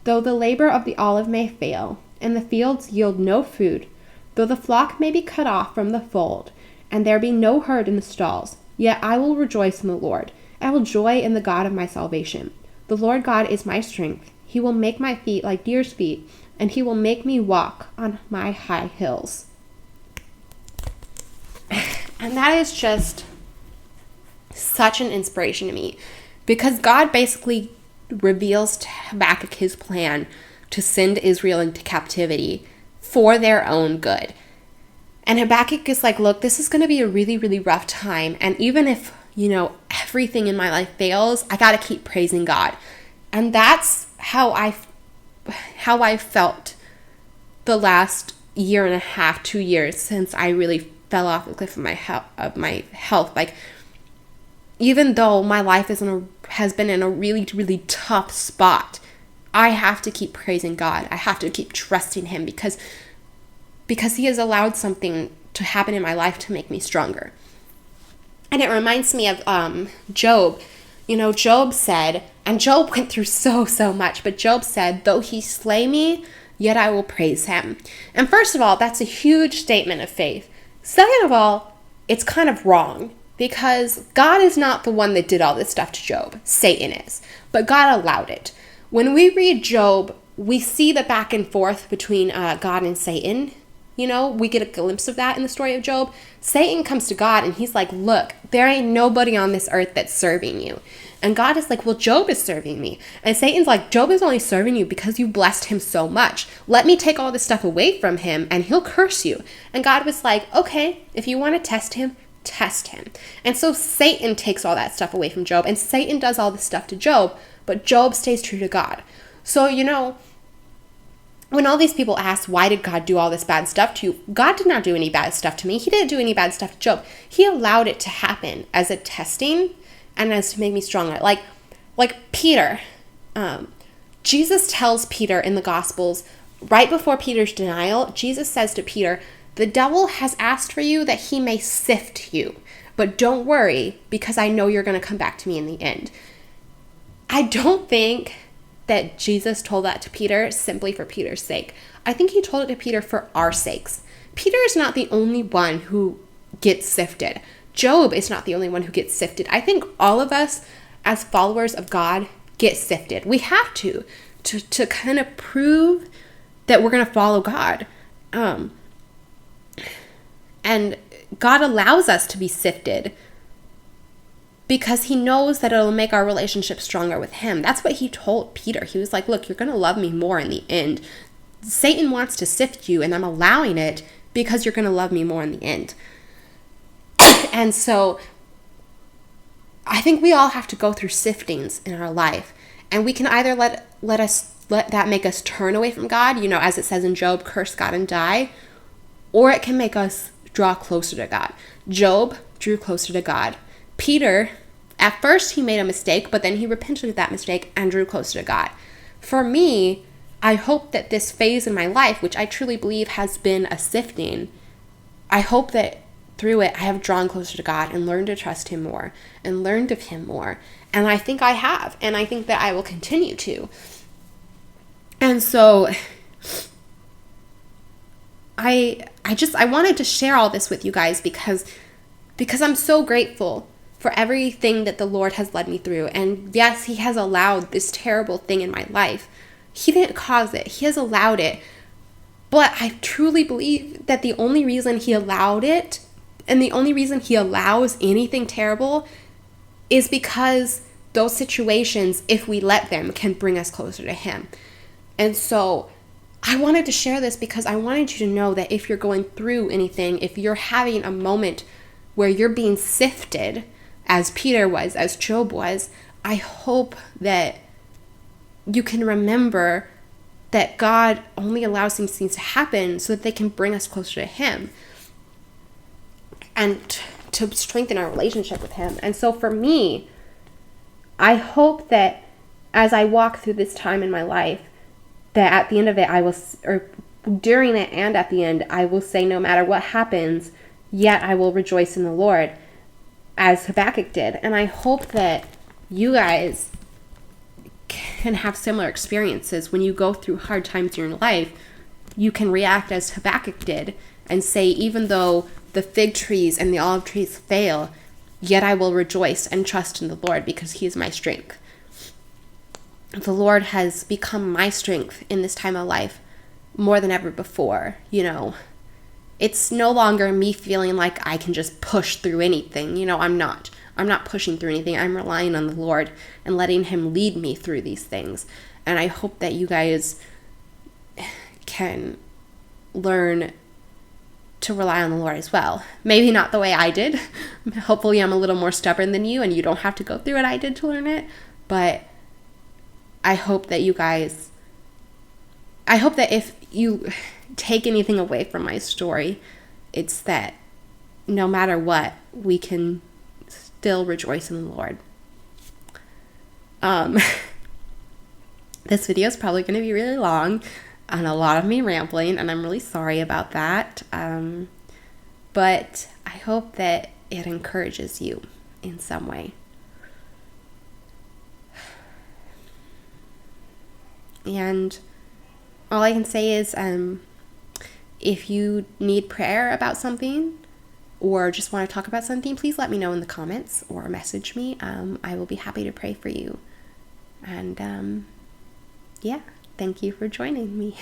Speaker 1: though the labor of the olive may fail, and the fields yield no food, though the flock may be cut off from the fold, and there be no herd in the stalls, yet I will rejoice in the Lord. I will joy in the God of my salvation. The Lord God is my strength. He will make my feet like deer's feet, and he will make me walk on my high hills. And that is just such an inspiration to me, because God basically reveals to Habakkuk his plan to send Israel into captivity for their own good. And Habakkuk is like, look, this is going to be a really, really rough time. And even if, everything in my life fails, I got to keep praising God. And that's how I felt the last year and a half, 2 years since I really fell off the cliff of my health. Like, even though my life has been in a really, really tough spot, I have to keep praising God. I have to keep trusting him because he has allowed something to happen in my life to make me stronger. And it reminds me of Job. Job said, and Job went through so much, but Job said, though he slay me, yet I will praise him. And first of all, that's a huge statement of faith. Second of all, it's kind of wrong because God is not the one that did all this stuff to Job. Satan is. But God allowed it. When we read Job, we see the back and forth between God and Satan. We get a glimpse of that in the story of Job. Satan comes to God and he's like, look, there ain't nobody on this earth that's serving you. And God is like, well, Job is serving me. And Satan's like, Job is only serving you because you blessed him so much. Let me take all this stuff away from him and he'll curse you. And God was like, okay, if you want to test him, test him. And so Satan takes all that stuff away from Job and Satan does all this stuff to Job, but Job stays true to God. So, when all these people ask, why did God do all this bad stuff to you? God did not do any bad stuff to me. He didn't do any bad stuff to Job. He allowed it to happen as a testing and as to make me stronger. Like Peter. Jesus tells Peter in the Gospels, right before Peter's denial, Jesus says to Peter, the devil has asked for you that he may sift you. But don't worry, because I know you're going to come back to me in the end. I don't think that Jesus told that to Peter simply for Peter's sake. I think he told it to Peter for our sakes. Peter is not the only one who gets sifted. Job is not the only one who gets sifted. I think all of us as followers of God get sifted. We have to kind of prove that we're going to follow God. And God allows us to be sifted because he knows that it'll make our relationship stronger with him. That's what he told Peter. He was like, look, you're going to love me more in the end. Satan wants to sift you, and I'm allowing it because you're going to love me more in the end. And so I think we all have to go through siftings in our life. And we can either let that make us turn away from God, as it says in Job, curse God and die, or it can make us draw closer to God. Job drew closer to God. Peter, at first he made a mistake, but then he repented of that mistake and drew closer to God. For me, I hope that this phase in my life, which I truly believe has been a sifting, I hope that through it I have drawn closer to God and learned to trust him more and learned of him more. And I think I have, and I think that I will continue to. And so I wanted to share all this with you guys because I'm so grateful for everything that the Lord has led me through. And yes, he has allowed this terrible thing in my life. He didn't cause it. He has allowed it. But I truly believe that the only reason he allowed it and the only reason he allows anything terrible is because those situations, if we let them, can bring us closer to him. And so I wanted to share this because I wanted you to know that if you're going through anything, if you're having a moment where you're being sifted, as Peter was, as Job was, I hope that you can remember that God only allows these things to happen so that they can bring us closer to him and to strengthen our relationship with him. And so for me, I hope that as I walk through this time in my life, that at the end of it, or during it and at the end, I will say, no matter what happens, yet I will rejoice in the Lord, as Habakkuk did. And I hope that you guys can have similar experiences when you go through hard times in your life. You can react as Habakkuk did and say, even though the fig trees and the olive trees fail, yet I will rejoice and trust in the Lord because he is my strength. The Lord has become my strength in this time of life more than ever before. It's no longer me feeling like I can just push through anything. I'm not pushing through anything. I'm relying on the Lord and letting him lead me through these things. And I hope that you guys can learn to rely on the Lord as well. Maybe not the way I did. Hopefully I'm a little more stubborn than you and you don't have to go through what I did to learn it. But I hope that if you take anything away from my story, it's that no matter what, we can still rejoice in the Lord. This video is probably going to be really long and a lot of me rambling, and I'm really sorry about that. But I hope that it encourages you in some way. And all I can say is, if you need prayer about something or just want to talk about something, please let me know in the comments or message me. I will be happy to pray for you. And yeah, thank you for joining me.